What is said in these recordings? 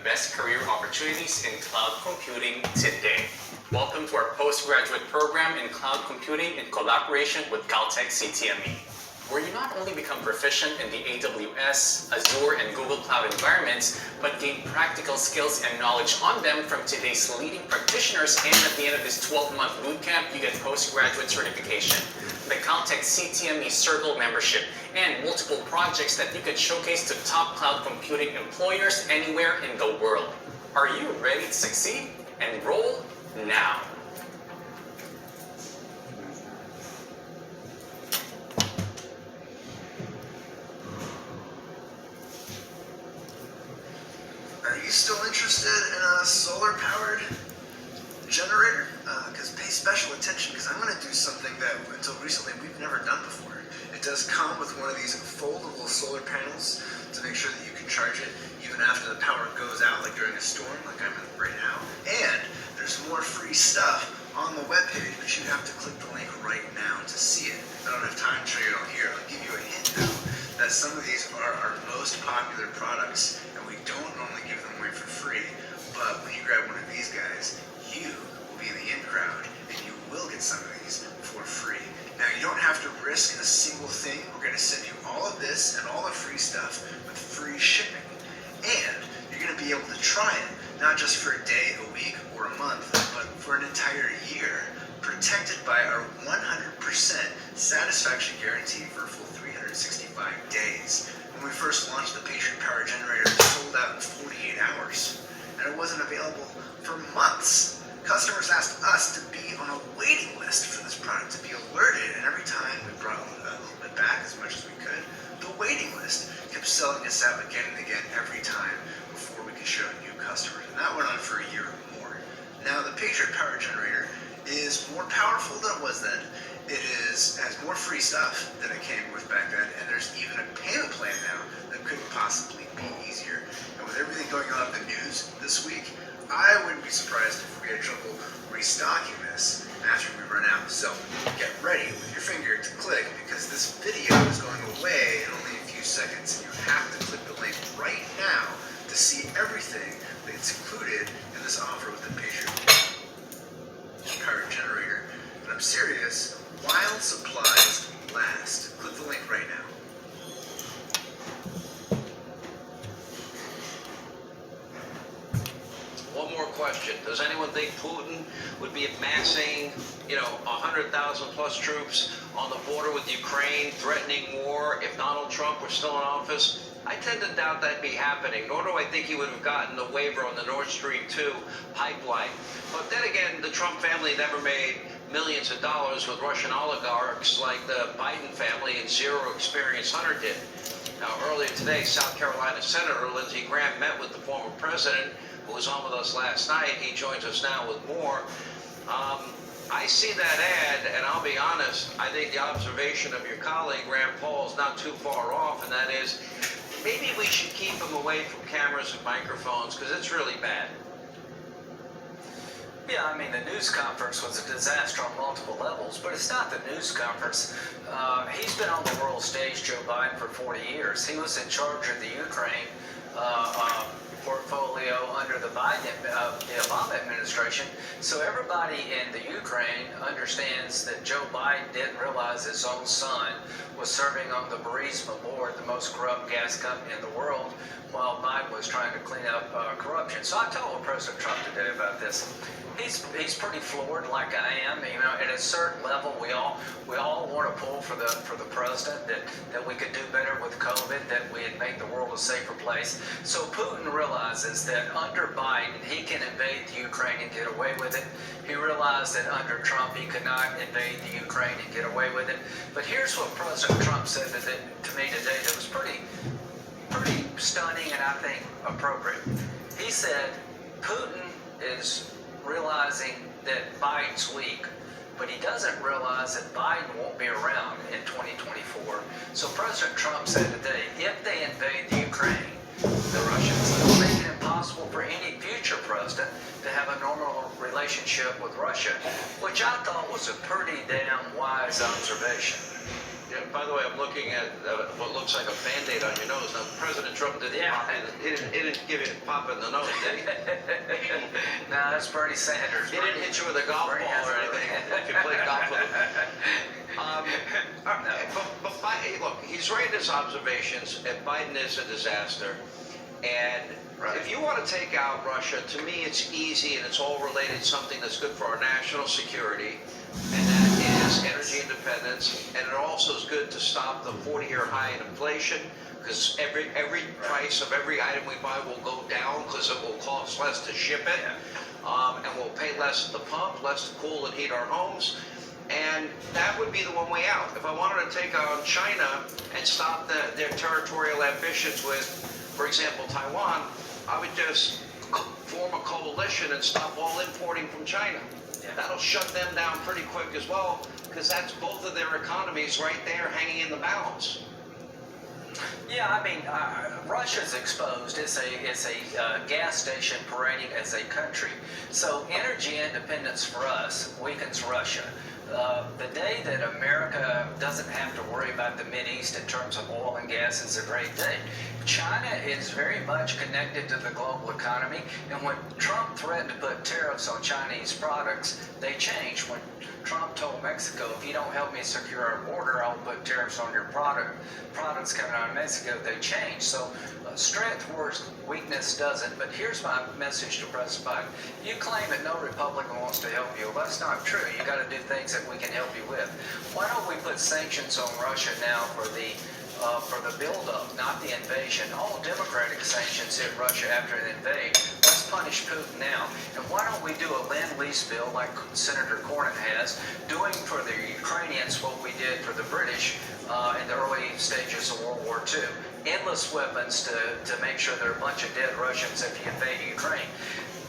best career opportunities in cloud computing today. Welcome to our postgraduate program in cloud computing in collaboration with Caltech CTME, where you not only become proficient in the AWS, Azure, and Google Cloud environments, but gain practical skills and knowledge on them from today's leading practitioners, and at the end of this 12-month bootcamp, you get postgraduate certification, the Caltech CTME Circle membership, and multiple projects that you can showcase to top cloud computing employers anywhere in the world. Are you ready to succeed? Enroll now. Are you still interested in a solar-powered generator? Because pay special attention, because I'm going to do something that until recently we've never done before. It does come with one of these foldable solar panels to make sure that you can charge it even after the power goes out, like during a storm, like I'm in right now. And there's more free stuff on the webpage, but you have to click the link right now to see it. I don't have time to show you it all here. I'll give you a hint though, that some of these are our most popular products, and we don't normally give them away for free. But when you grab one of these guys, you will be in the in crowd, and you will get some of these for free. Now, you don't have to risk a single thing. We're going to send you all of this and all the free stuff with free shipping. And you're going to be able to try it, not just for a day, a week, or a month, but for an entire year, protected by our 100% satisfaction guarantee for a full 365 days. When we first launched the Patriot Power Generator, it sold out in 48 hours, and it wasn't available for months. Customers asked us to be on a waiting list for this product, to be alerted, and every time we brought a little bit back as much as we could, the waiting list kept selling us out again and again every time before we could show new customers, and that went on for a year or more. Now, the Patriot Power Generator is more powerful than it was then. It has more free stuff than it came with back then, and there's even a payment plan now that couldn't possibly be easier. And with everything going on in the news this week, I wouldn't be surprised if we had trouble restocking this after we run out. So get ready with your finger to click, because this video is going away in only a few seconds, and you have to click the link right now to see everything that's included in this offer with the Patriot Power Generator. And I'm serious, while supplies last. Click the link right now. One more question. Does anyone think Putin would be amassing, 100,000 plus troops on the border with Ukraine, threatening war if Donald Trump were still in office? I tend to doubt that'd be happening, nor do I think he would have gotten the waiver on the Nord Stream 2 pipeline. But then again, the Trump family never made millions of dollars with Russian oligarchs like the Biden family and zero experience Hunter did. Now, earlier today, South Carolina Senator Lindsey Graham met with the former president, who was on with us last night. He joins us now with more. I see that ad, and I'll be honest, I think the observation of your colleague, Rand Paul, is not too far off, and that is, maybe we should keep him away from cameras and microphones, because it's really bad. Yeah, I mean, the news conference was a disaster on multiple levels, but it's not the news conference. He's been on the world stage, Joe Biden, for 40 years. He was in charge of the Ukraine portfolio under the Obama administration. So everybody in the Ukraine understands that Joe Biden didn't realize his own son was serving on the Burisma board, the most corrupt gas company in the world, while Biden was trying to clean up corruption. So I told President Trump today about this. He's pretty floored, like I am. At a certain level, we all want to pull for the president that we could do better with COVID, that we'd make the world a safer place. So Putin realizes that under Biden, he can invade the Ukraine and get away with it. He realized that under Trump, he could not invade the Ukraine and get away with it. But here's what President Trump said to me today that was pretty stunning and I think appropriate. He said, Putin is realizing that Biden's weak, but he doesn't realize that Biden won't be around in 2024. So President Trump said today, if they invade the Ukraine, the Russians, it'll make it impossible for any future president to have a normal relationship with Russia, which I thought was a pretty damn wise observation. By the way, I'm looking at what looks like a Band-Aid on your nose. Now, President Trump didn't pop in. He didn't give you a pop in the nose, did he? No, that's Bernie Sanders. He didn't hit you with a golf ball or anything if you played golf with him. Look, he's right in his observations, and Biden is a disaster. And if you want to take out Russia, to me it's easy, and it's all related to something that's good for our national security, and that is energy independence. And it also is good to stop the 40-year high in inflation, because every price of every item we buy will go down because it will cost less to ship it, and we'll pay less at the pump, less to cool and heat our homes. And that would be the one way out. If I wanted to take on China and stop their territorial ambitions with, for example, Taiwan, I would just form a coalition and stop all importing from China. That'll shut them down pretty quick as well, because that's both of their economies right there hanging in the balance. Yeah, I mean, Russia's exposed. It's a gas station parading as a country. So energy independence for us weakens Russia. The day that America doesn't have to worry about the Mideast in terms of oil and gas is a great day. China is very much connected to the global economy, and when Trump threatened to put tariffs on Chinese products, they changed. When Trump told Mexico, if you don't help me secure our border, I'll put tariffs on your products coming out of Mexico, they changed. So strength works, weakness doesn't. But here's my message to President Biden. You claim that no Republican wants to help you. Well, that's not true. You got to do things that we can help you with. Why don't we put sanctions on Russia now for the buildup, not the invasion? All democratic sanctions hit Russia after they invade. Let's punish Putin now. And why don't we do a Lend-Lease bill like Senator Cornyn has, doing for the Ukrainians what we did for the British in the early stages of World War II. Endless weapons to make sure there are a bunch of dead Russians if you invade Ukraine.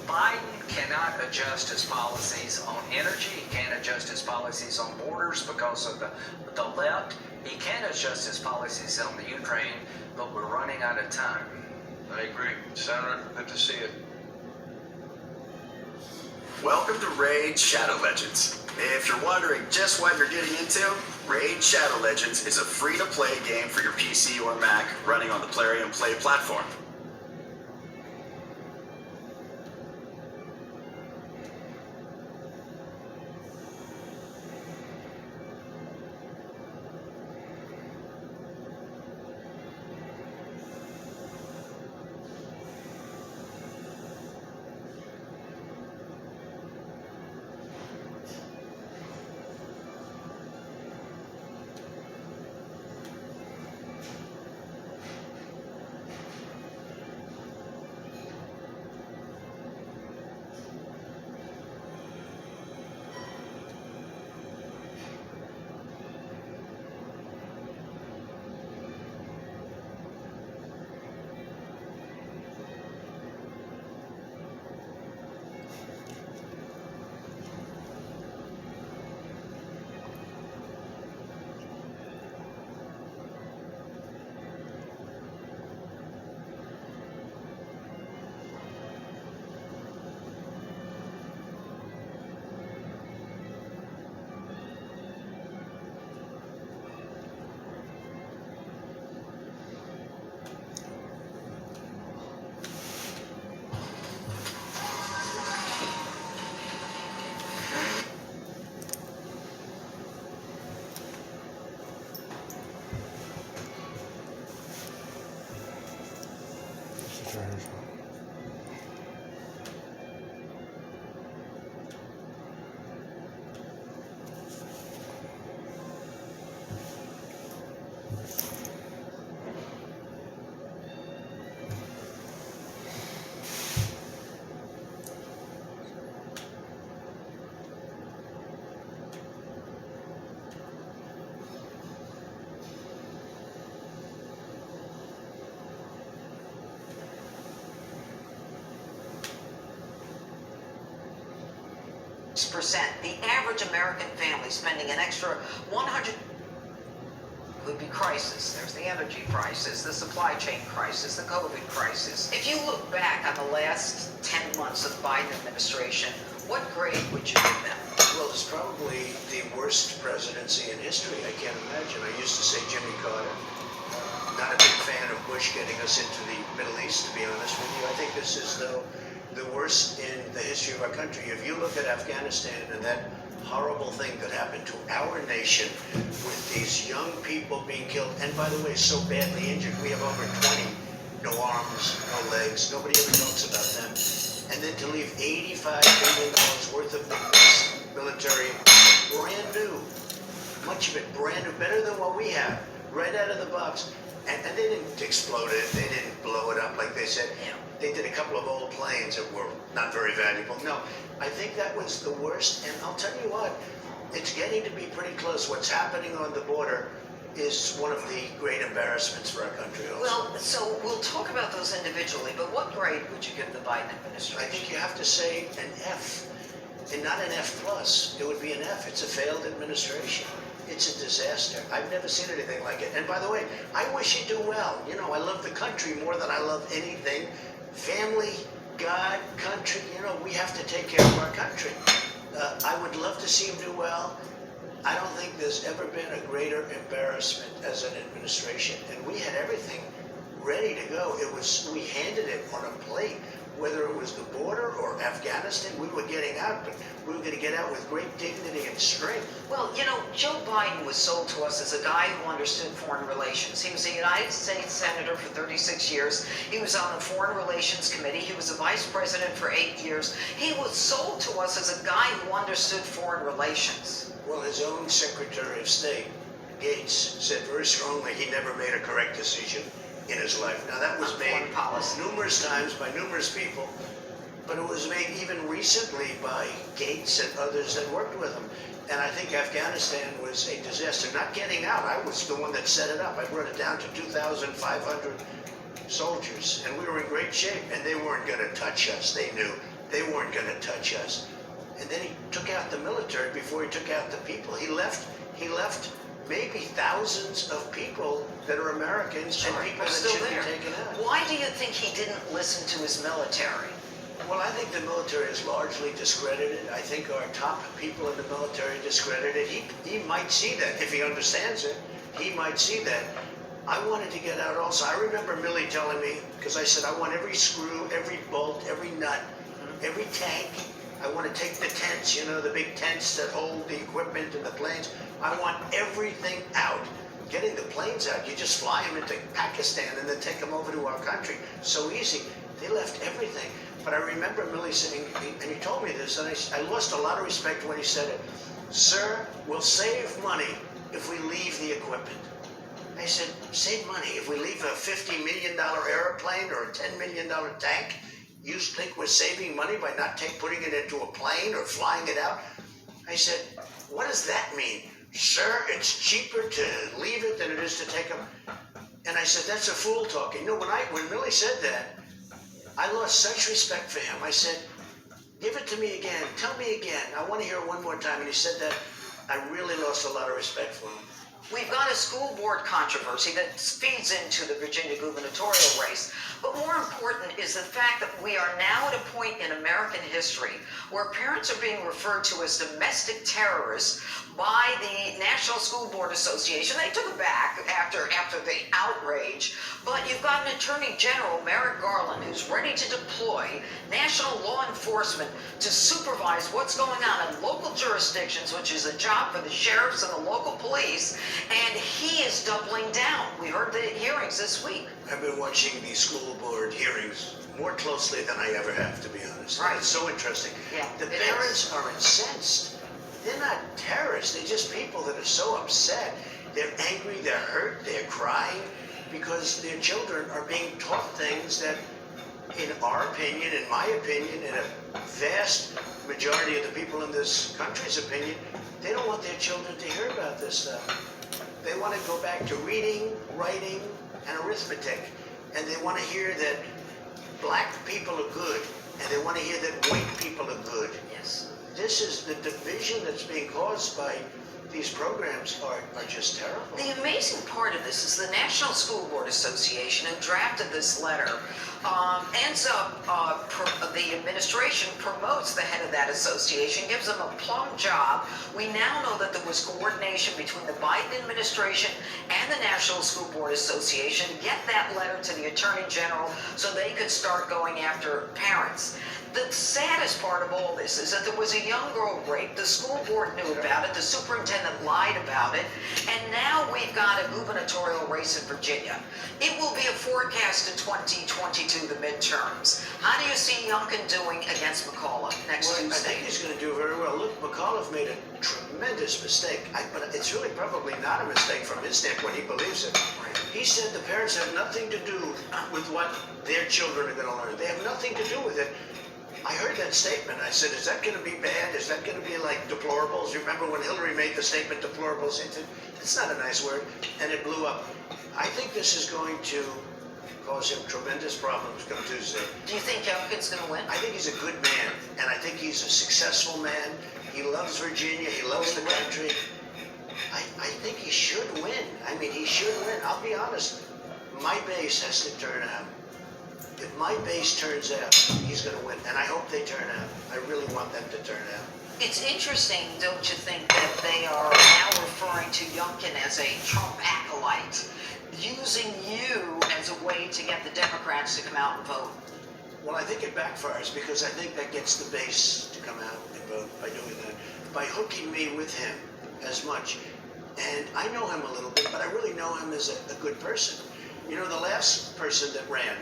Biden cannot adjust his policies on energy. He can't adjust his policies on borders because of the left. He can adjust his policies on the Ukraine, but we're running out of time. I agree. Senator, good to see you. Welcome to Raid Shadow Legends. If you're wondering just what you're getting into, Raid Shadow Legends is a free-to-play game for your PC or Mac running on the Plarium Play platform. The average American family spending an extra 100 could be crisis. There's the energy crisis, the supply chain crisis, the COVID crisis. If you look back on the last 10 months of the Biden administration, what grade would you give them? Well, it's probably the worst presidency in history. I can't imagine question. I used to say Jimmy Carter. Not a big fan of Bush getting us into the Middle East, to be honest with you. I think this is the worst in the history of our country. If you look at Afghanistan and that horrible thing that happened to our nation with these young people being killed, and by the way, so badly injured. We have over 20, no arms, no legs. Nobody ever talks about them. And then to leave $85 billion worth of military, brand new, much of it brand new, better than what we have, right out of the box. And they didn't explode it, they didn't blow it up like they said. They did a couple of old planes that were not very valuable. No, I think that was the worst, and I'll tell you what, it's getting to be pretty close. What's happening on the border is one of the great embarrassments for our country also. Well, so we'll talk about those individually, but what grade would you give the Biden administration? I think you have to say an F, and not an F plus. It would be an F. It's a failed administration. It's a disaster. I've never seen anything like it. And by the way, I wish he'd do well. You know, I love the country more than I love anything. Family, God, country, you know, we have to take care of our country. I would love to see him do well. I don't think there's ever been a greater embarrassment as an administration. And we had everything ready to go. We handed it on a plate. Whether it was the border or Afghanistan, we were getting out, but we were going to get out with great dignity and strength. Well, you know, Joe Biden was sold to us as a guy who understood foreign relations. He was a United States Senator for 36 years. He was on the Foreign Relations Committee. He was a vice president for 8 years. He was sold to us as a guy who understood foreign relations. Well, his own Secretary of State, Gates, said very strongly he never made a correct decision in his life. Now that was made numerous times by numerous people, but it was made even recently by Gates and others that worked with him. And I think Afghanistan was a disaster. Not getting out, I was the one that set it up. I brought it down to 2,500 soldiers, and we were in great shape, and they weren't going to touch us. They knew they weren't going to touch us. And then he took out the military before he took out the people. He left maybe thousands of people that are Americans and people that should be taken out. Why do you think he didn't listen to his military? Well, I think the military is largely discredited. I think our top people in the military discredited. He might see that if he understands it. He might see that. I wanted to get out also. I remember Millie telling me, because I said I want every screw, every bolt, every nut, every tank. I want to take the tents, you know, the big tents that hold the equipment and the planes. I want everything out. Getting the planes out, you just fly them into Pakistan and then take them over to our country. So easy. They left everything. But I remember Millie saying, and he told me this, and I lost a lot of respect when he said it. Sir, we'll save money if we leave the equipment. I said, save money if we leave a $50 million airplane or a $10 million tank? You think we're saving money by not putting it into a plane or flying it out? I said, what does that mean? Sir, it's cheaper to leave it than it is to take them. And I said, that's a fool talking. No, when Millie said that, I lost such respect for him. I said, give it to me again. Tell me again. I want to hear it one more time. And he said that. I really lost a lot of respect for him. We've got a school board controversy that feeds into the Virginia gubernatorial race. But more important is the fact that we are now at a point in American history where parents are being referred to as domestic terrorists by the National School Board Association. They took it back after the outrage. But you've got an Attorney General, Merrick Garland, who's ready to deploy national law enforcement to supervise what's going on in local jurisdictions, which is a job for the sheriffs and the local police. And he is doubling down. We heard the hearings this week. I've been watching these school board hearings more closely than I ever have, to be honest. Right. It's so interesting. Yeah, the parents are incensed. They're not terrorists. They're just people that are so upset. They're angry, they're hurt, they're crying because their children are being taught things that, in our opinion, in my opinion, in a vast majority of the people in this country's opinion, they don't want their children to hear about this stuff. They want to go back to reading, writing, and arithmetic. And they want to hear that black people are good. And they want to hear that white people are good. Yes. This is the division that's being caused by these programs are just terrible. The amazing part of this is the National School Board Association, who drafted this letter, ends up, the administration promotes the head of that association, gives him a plum job. We now know that there was coordination between the Biden administration and the National School Board Association to get that letter to the Attorney General so they could start going after parents. The saddest part of all this is that there was a young girl raped, the school board knew about it, the superintendent lied about it, and now we've got a gubernatorial race in Virginia. It will be a forecast in 2022, the midterms. How do you see Youngkin doing against McAuliffe next Well, I Tuesday? think he's going to do very well. Look, McAuliffe made a tremendous mistake, but it's really probably not a mistake from his standpoint. He believes it. He said the parents have nothing to do with what their children are going to learn. They have nothing to do with it. I heard that statement. I said, is that going to be bad? Is that going to be like deplorables? You remember when Hillary made the statement deplorables? It's not a nice word, and it blew up. I think this is going to cause him tremendous problems come Tuesday. Do you think Youngkin's going to win? I think he's a good man, and I think he's a successful man. He loves Virginia. He loves the country. I think he should win. I mean, he should win. I'll be honest. My base has to turn out. If my base turns out, he's going to win, and I hope they turn out. I really want them to turn out. It's interesting, don't you think, that they are now referring to Youngkin as a Trump acolyte, using you as a way to get the Democrats to come out and vote? Well, I think it backfires because I think that gets the base to come out and vote by doing that, by hooking me with him as much. And I know him a little bit, but I really know him as a good person. You know, the last person that ran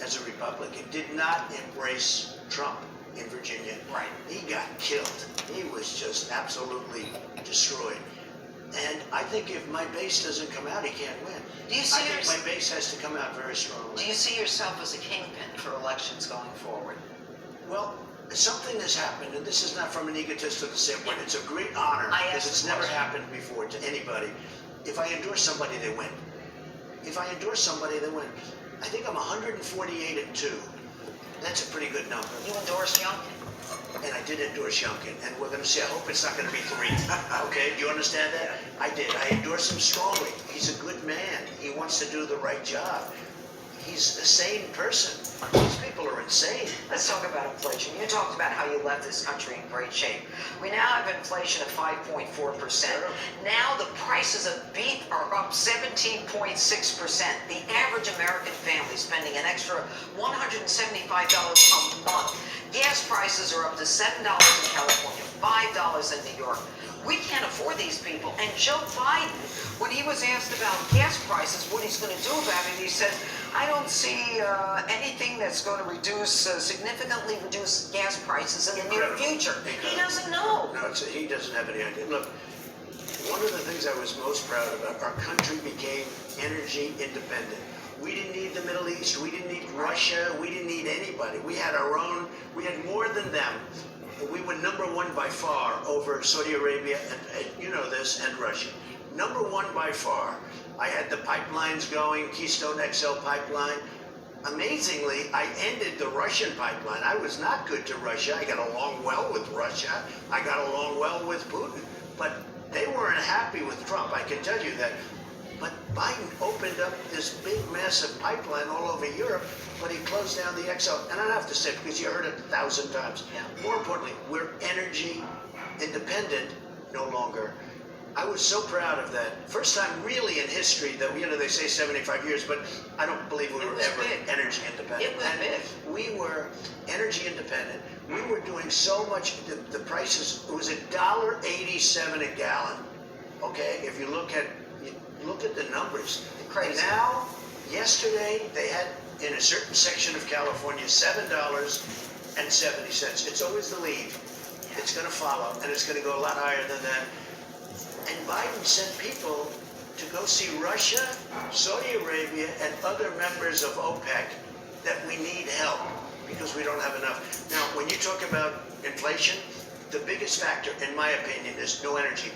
as a Republican did not embrace Trump in Virginia. Right. He got killed. He was just absolutely destroyed. And I think if my base doesn't come out, he can't win. Do you see I think my base has to come out very strongly. Do you see yourself as a kingpin for elections going forward? Well, something has happened, and this is not from an egotistical standpoint. It's a great honor I because asked it's the never question. happened before to anybody. If I endorse somebody, they win. If I endorse somebody, they win. I think I'm 148-2. That's a pretty good number. You endorsed Youngkin. And I did endorse Youngkin, and we're going to see. I hope it's not going to be 3. Okay, do you understand that? I did. I endorse him strongly. He's a good man. He wants to do the right job. He's a sane person. These people are insane. Let's talk about inflation. You talked about how you left this country in great shape. We now have inflation of 5.4%. Now the prices of beef are up 17.6%. The average American family spending an extra $175 a month. Gas prices are up to $7 in California, $5 in New York. We can't afford these people. And Joe Biden, when he was asked about gas prices, what he's going to do about it, he said, I don't see anything that's going to significantly reduce gas prices in the near future. He doesn't know. No, he doesn't have any idea. Look, one of the things I was most proud about, our country became energy independent. We didn't need the Middle East. We didn't need Russia. We didn't need anybody. We had our own. We had more than them. We were #1 by far over Saudi Arabia, and you know this, and Russia. #1 by far. I had the pipelines going, Keystone XL pipeline. Amazingly, I ended the Russian pipeline. I was not good to Russia. I got along well with Russia. I got along well with Putin. But they weren't happy with Trump, I can tell you that. But Biden opened up this big, massive pipeline all over Europe, but he closed down the XL. And I have to say, because you heard it 1,000 times, more importantly, we're energy independent no longer. I was so proud of that. First time really in history that, you know, they say 75 years, but I don't believe we were ever energy independent. It was big. We were energy independent. We were doing so much, the prices, it was $1.87 a gallon. Okay, if you look at the numbers. Crazy. And now, yesterday, they had, in a certain section of California, $7.70. It's always the lead. It's going to follow, and it's going to go a lot higher than that. And Biden sent people to go see Russia, Saudi Arabia, and other members of OPEC that we need help because we don't have enough. Now, when you talk about inflation, the biggest factor, in my opinion, is no energy.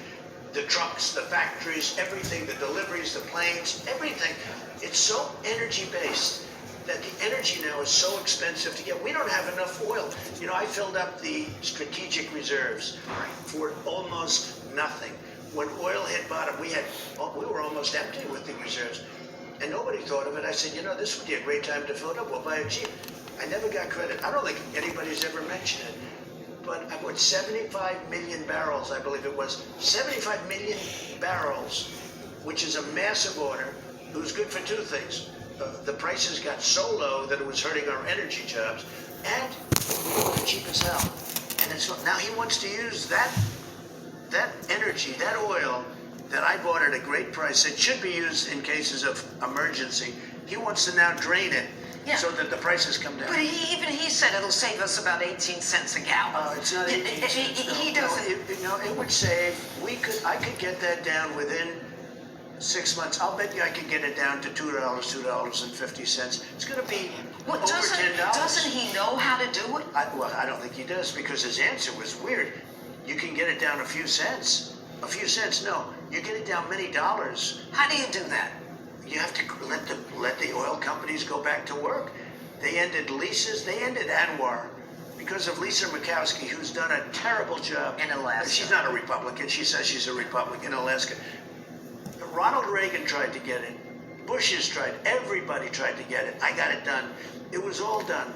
The trucks, the factories, everything, the deliveries, the planes, everything. It's so energy-based that the energy now is so expensive to get. We don't have enough oil. You know, I filled up the strategic reserves for almost nothing. when oil hit bottom, we were almost empty with the reserves. And nobody thought of it. I said, you know, this would be a great time to fill it up. We'll buy it cheap. I never got credit. I don't think anybody's ever mentioned it. But I put 75 million barrels, I believe it was. 75 million barrels, which is a massive order. It was good for two things. The prices got so low that it was hurting our energy jobs. And we were cheap as hell. And it's, now he wants to use that energy, that oil, that I bought at a great price. It should be used in cases of emergency. He wants to now drain it so that the prices come down. But he said it'll save us about 18 cents a gallon. It's not 18 cents. He doesn't. It would save. I could get that down within 6 months. I'll bet you I could get it down to $2, $2.50. It's going to be over $10. Doesn't he know how to do it? I don't think he does, because his answer was weird. You can get it down a few cents. A few cents, no. You get it down many dollars. How do you do that? You have to let the oil companies go back to work. They ended leases. They ended ANWR because of Lisa Murkowski, who's done a terrible job. In Alaska. She's not a Republican. She says she's a Republican in Alaska. Ronald Reagan tried to get it. Bush has tried. Everybody tried to get it. I got it done. It was all done.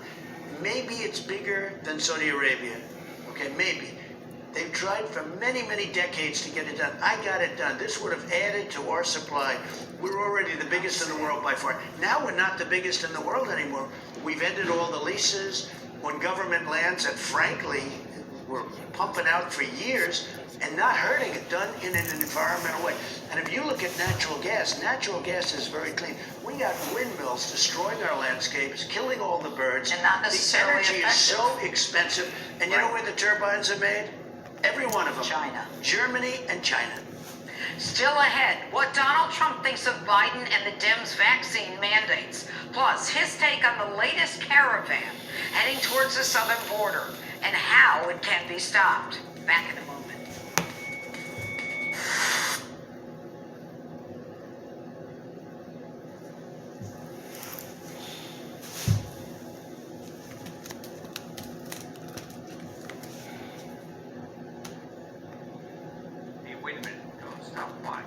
Maybe it's bigger than Saudi Arabia. Okay, maybe. They've tried for many, many decades to get it done. I got it done. This would have added to our supply. We're already the biggest in the world by far. Now we're not the biggest in the world anymore. We've ended all the leases on government lands that, frankly, were pumping out for years and not hurting it, done in an environmental way. And if you look at natural gas is very clean. We got windmills destroying our landscapes, killing all the birds. And not necessarily the energy is so expensive. And you know where the turbines are made? Every one of them. China. Germany and China. Still ahead, what Donald Trump thinks of Biden and the Dems' vaccine mandates, plus his take on the latest caravan heading towards the southern border and how it can be stopped. Back in a moment. Wait a minute, don't stop watching.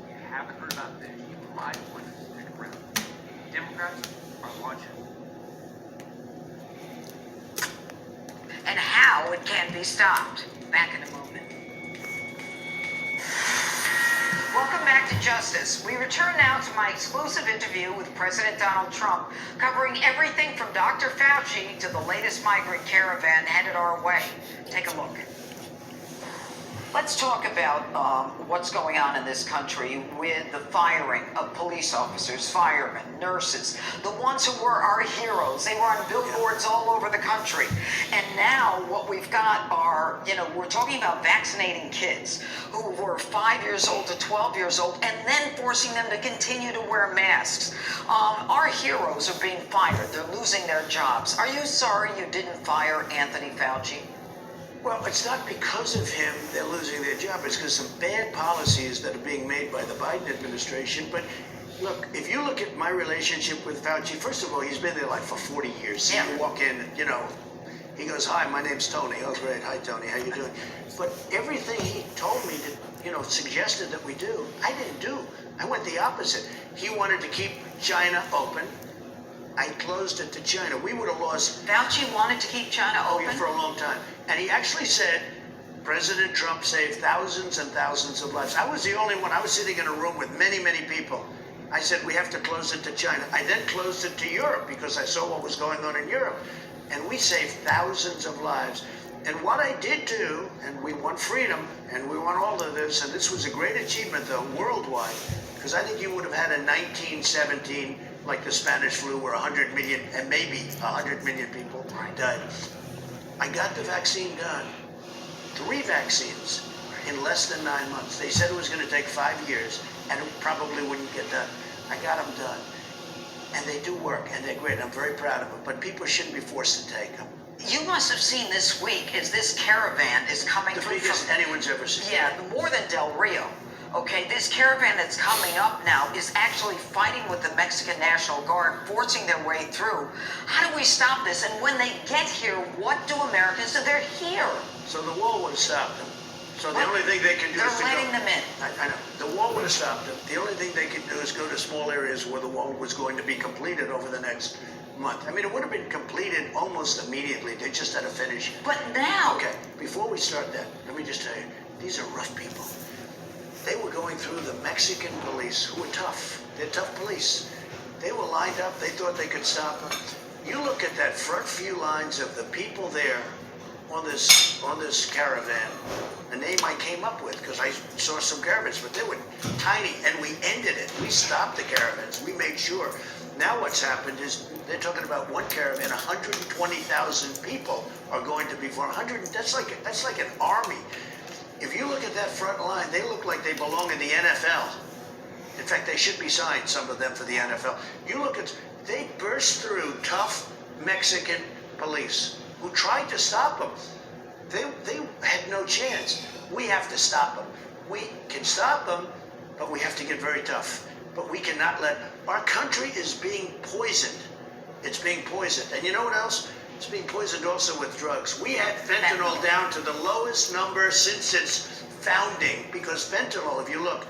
You haven't heard about this. You might want to stick around. Democrats are watching. And how it can be stopped. Back in a moment. Welcome back to Justice. We return now to my exclusive interview with President Donald Trump, covering everything from Dr. Fauci to the latest migrant caravan headed our way. Take a look. Let's talk about what's going on in this country with the firing of police officers, firemen, nurses, the ones who were our heroes. They were on billboards all over the country. And now what we've got are, we're talking about vaccinating kids who were 5 years old to 12 years old and then forcing them to continue to wear masks. Our heroes are being fired. They're losing their jobs. Are you sorry you didn't fire Anthony Fauci? Well, it's not because of him they're losing their job. It's because some bad policies that are being made by the Biden administration. But look, if you look at my relationship with Fauci, first of all, he's been there like for 40 years. Yeah. You walk in, he goes, "Hi, my name's Tony." "Oh, great. Hi, Tony. How you doing?" But everything he told me to, suggested that we do, I didn't do. I went the opposite. He wanted to keep China open. I closed it to China. We would have lost. Fauci wanted to keep China open? For a long time. And he actually said, President Trump saved thousands and thousands of lives. I was the only one. I was sitting in a room with many, many people. I said, we have to close it to China. I then closed it to Europe because I saw what was going on in Europe. And we saved thousands of lives. And what I did do, and we want freedom, and we want all of this, and this was a great achievement, though, worldwide, because I think you would have had a 1917, like the Spanish flu, where 100 million, and maybe 100 million people died. I got the vaccine done. 3 vaccines in less than 9 months. They said it was going to take 5 years, and it probably wouldn't get done. I got them done. And they do work, and they're great. I'm very proud of them. But people shouldn't be forced to take them. You must have seen this week as this caravan is coming The through biggest from, anyone's ever seen. yeah, more than Del Rio. Okay, this caravan that's coming up now is actually fighting with the Mexican National Guard, forcing their way through. How do we stop this? And when they get here, what do Americans do? They're here. So the wall would have stopped them. So the only thing they can do They're is to letting go. them in. I know. The wall would have stopped them. The only thing they could do is go to small areas where the wall was going to be completed over the next month. I mean, it would have been completed almost immediately. They just had to finish it. But now, Okay, before we start that, let me just tell you, these are rough people. They were going through the Mexican police, who are tough. They're tough police. They were lined up. They thought they could stop them. You look at that front few lines of the people there on this caravan, a name I came up with because I saw some caravans, but they were tiny, and we ended it. We stopped the caravans. We made sure. Now what's happened is they're talking about one caravan, 120,000 people are going to be for 100. That's like an army. If you look at that front line, they look like they belong in the NFL. In fact, they should be signed, some of them, for the NFL. You look at, they burst through tough Mexican police who tried to stop them. They had no chance. We have to stop them. We can stop them, but we have to get very tough. But we cannot let, our country is being poisoned. It's being poisoned. And you know what else? It's being poisoned also with drugs. We had fentanyl down to the lowest number since its founding, because fentanyl, if you look,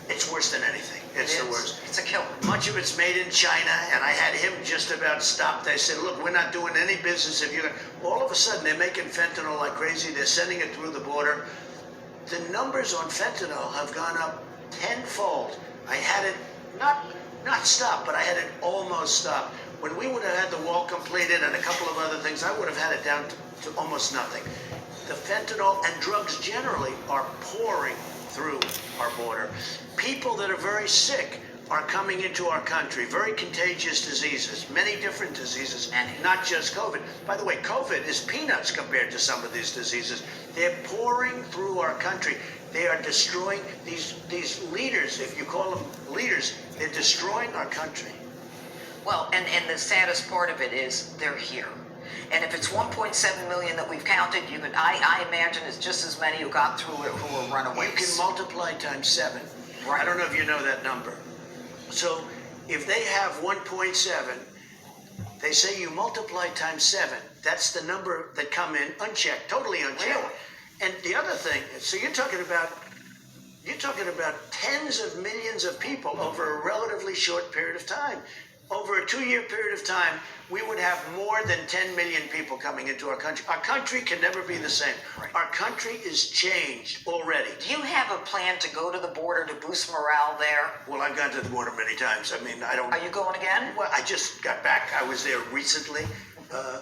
it's worse than anything. It's the worst. It's a killer. Much of it's made in China, and I had him just about stopped. I said, look, we're not doing any business if you're... All of a sudden, they're making fentanyl like crazy. They're sending it through the border. The numbers on fentanyl have gone up tenfold. I had it not stopped, but I had it almost stopped. When we would have had the wall completed and a couple of other things, I would have had it down to almost nothing. The fentanyl and drugs generally are pouring through our border. People that are very sick are coming into our country, very contagious diseases, many different diseases, not just COVID. By the way, COVID is peanuts compared to some of these diseases. They're pouring through our country. They are destroying these leaders, if you call them leaders, they're destroying our country. Well, and the saddest part of it is they're here. And if it's 1.7 million that we've counted, I imagine it's just as many who got through it who were runaways. You can multiply times 7. Right. I don't know if you know that number. So if they have 1.7, they say you multiply times 7. That's the number that come in unchecked, totally unchecked. Really? And the other thing, so you're talking about tens of millions of people over a relatively short period of time. Over a 2-year period of time, we would have more than 10 million people coming into our country. Our country can never be the same. Right. Our country is changed already. Do you have a plan to go to the border to boost morale there? Well, I've gone to the border many times. I mean, I don't... Are you going again? Well, I just got back. I was there recently.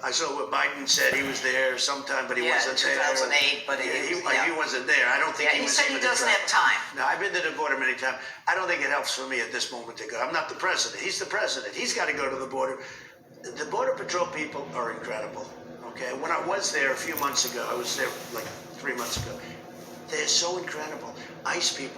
I saw what Biden said. He was there sometime, but he wasn't there. 2008, but he wasn't there. I don't think he he was said he even doesn't in have time. No, I've been to the border many times. I don't think it helps for me at this moment to go. I'm not the president. He's the president. He's got to go to the border. The Border Patrol people are incredible, okay? When I was there a few months ago, I was there like 3 months ago. They're so incredible. ICE people